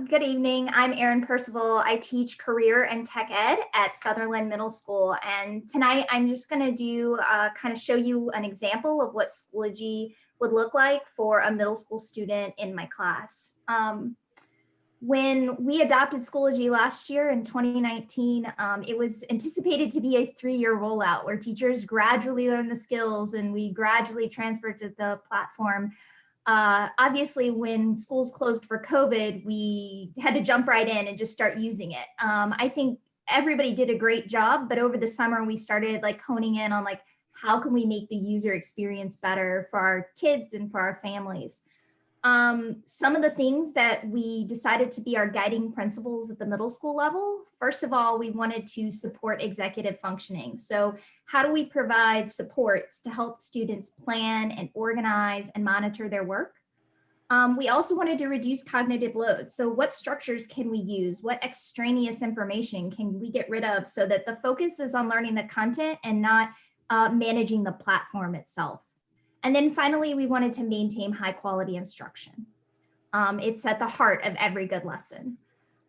Good evening. I'm Erin Percival. I teach career and tech ed at Sutherland Middle School. And tonight I'm just going to do kind of show you an example of what Schoology would look like for a middle school student in my class. When we adopted Schoology last year in 2019, it was anticipated to be a 3-year rollout where teachers gradually learn the skills and we gradually transferred to the platform. Obviously, when schools closed for COVID, we had to jump right in and just start using it. I think everybody did a great job, but over the summer we started like honing in on like, how can we make the user experience better for our kids and for our families? Some of the things that we decided to be our guiding principles at the middle school level. First of all, we wanted to support executive functioning. So how do we provide supports to help students plan and organize and monitor their work? We also wanted to reduce cognitive load. So what structures can we use? What extraneous information can we get rid of so that the focus is on learning the content and not managing the platform itself? And then finally, we wanted to maintain high quality instruction. It's at the heart of every good lesson.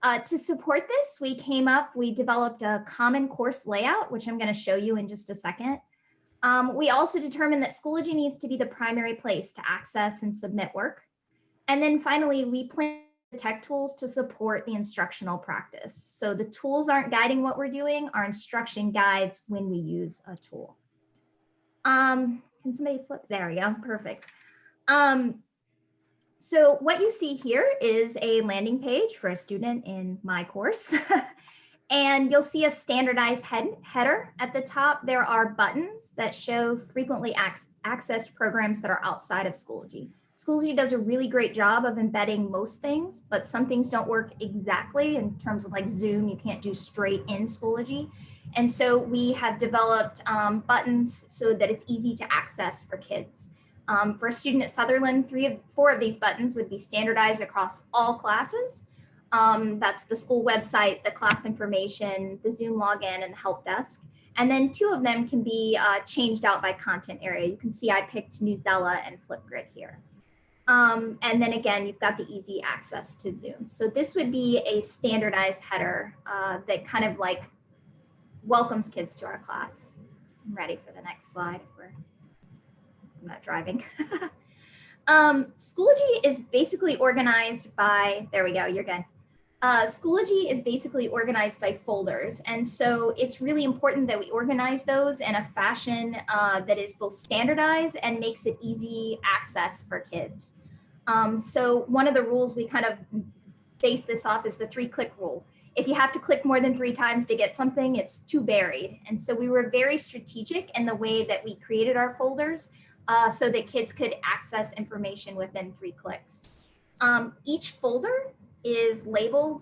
To support this, we developed a common course layout, which I'm going to show you in just a second. We also determined that Schoology needs to be the primary place to access and submit work. And then finally, we plan the tech tools to support the instructional practice. So the tools aren't guiding what we're doing, our instruction guides when we use a tool. Can somebody flip? There we go, perfect. So what you see here is a landing page for a student in my course. And you'll see a standardized header at the top. There are buttons that show frequently accessed programs that are outside of Schoology. Schoology does a really great job of embedding most things, but some things don't work exactly in terms of like Zoom, you can't do straight in Schoology. And so we have developed buttons so that it's easy to access for kids. For a student at Sutherland, 4 of these buttons would be standardized across all classes. That's the school website, the class information, the Zoom login, and the help desk. And then 2 of them can be changed out by content area. You can see I picked Newsela and Flipgrid here. And then again, you've got the easy access to Zoom. So this would be a standardized header that kind of like welcomes kids to our class. I'm ready for the next slide. I'm not driving. Schoology is basically organized by, there we go, you're good. Schoology is basically organized by folders. And so it's really important that we organize those in a fashion that is both standardized and makes it easy access for kids. So one of the rules we kind of base this off is the 3-click rule. If you have to click more than 3 times to get something, it's too buried. And so we were very strategic in the way that we created our folders so that kids could access information within 3 clicks. Each folder is labeled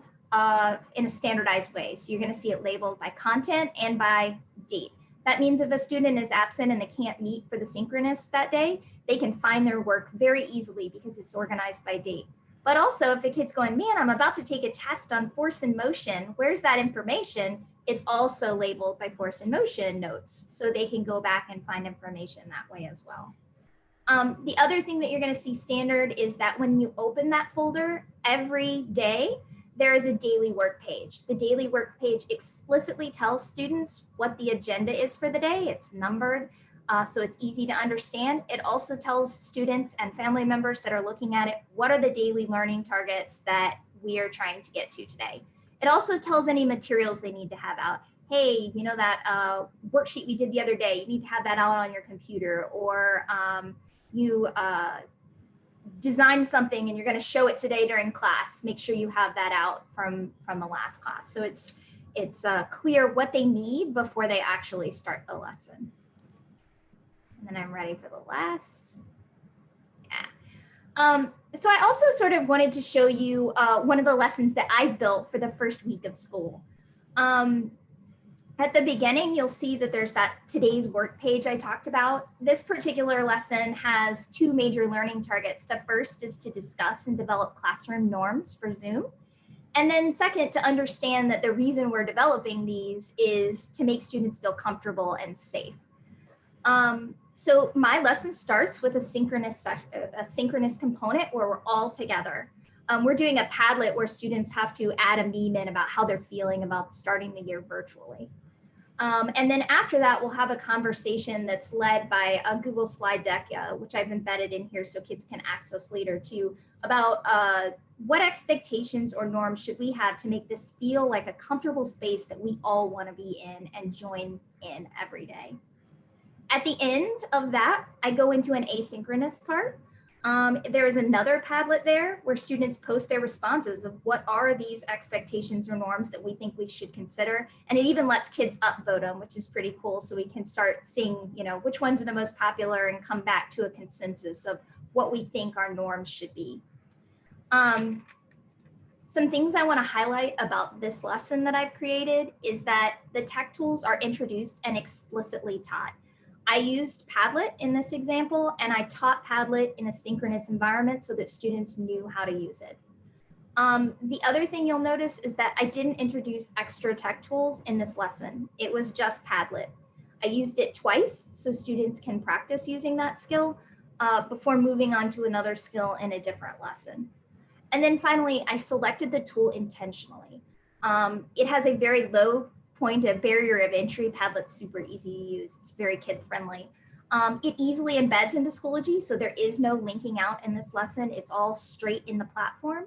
in a standardized way. So you're going to see it labeled by content and by date. That means if a student is absent and they can't meet for the synchronous that day, they can find their work very easily because it's organized by date. But also if a kid's going, man, I'm about to take a test on force and motion, where's that information? It's also labeled by force and motion notes, so they can go back and find information that way as well. The other thing that you're going to see standard is that when you open that folder every day, there is a daily work page. The daily work page explicitly tells students what the agenda is for the day. It's numbered, so it's easy to understand. It also tells students and family members that are looking at it, what are the daily learning targets that we are trying to get to today. It also tells any materials they need to have out. Hey, you know that worksheet we did the other day, you need to have that out on your computer, or you designed something and you're going to show it today during class. Make sure you have that out from the last class. So it's clear what they need before they actually start the lesson. And then I'm ready for the last. Yeah. So I also sort of wanted to show you one of the lessons that I built for the first week of school. At the beginning, you'll see that there's that today's work page I talked about. This particular lesson has 2 major learning targets. The first is to discuss and develop classroom norms for Zoom. And then second, to understand that the reason we're developing these is to make students feel comfortable and safe. So my lesson starts with a synchronous component where we're all together. We're doing a Padlet where students have to add a meme in about how they're feeling about starting the year virtually. And then after that, we'll have a conversation that's led by a Google slide deck, which I've embedded in here so kids can access later too, about what expectations or norms should we have to make this feel like a comfortable space that we all want to be in and join in every day. At the end of that, I go into an asynchronous part. There is another Padlet there where students post their responses of what are these expectations or norms that we think we should consider. And it even lets kids upvote them, which is pretty cool. So we can start seeing, which ones are the most popular and come back to a consensus of what we think our norms should be. Some things I want to highlight about this lesson that I've created is that the tech tools are introduced and explicitly taught. I used Padlet in this example, and I taught Padlet in a synchronous environment so that students knew how to use it. The other thing you'll notice is that I didn't introduce extra tech tools in this lesson. It was just Padlet. I used it twice so students can practice using that skill before moving on to another skill in a different lesson. And then finally, I selected the tool intentionally. It has a very low point of barrier of entry. Padlet's super easy to use. It's very kid friendly. It easily embeds into Schoology, so there is no linking out in this lesson. It's all straight in the platform.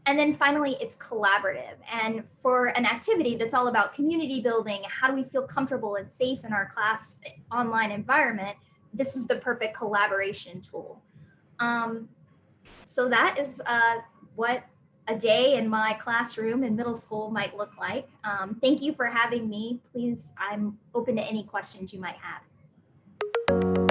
And then finally, it's collaborative. And for an activity that's all about community building, how do we feel comfortable and safe in our class online environment, this is the perfect collaboration tool. So that is what a day in my classroom in middle school might look like. Thank you for having me. Please, I'm open to any questions you might have.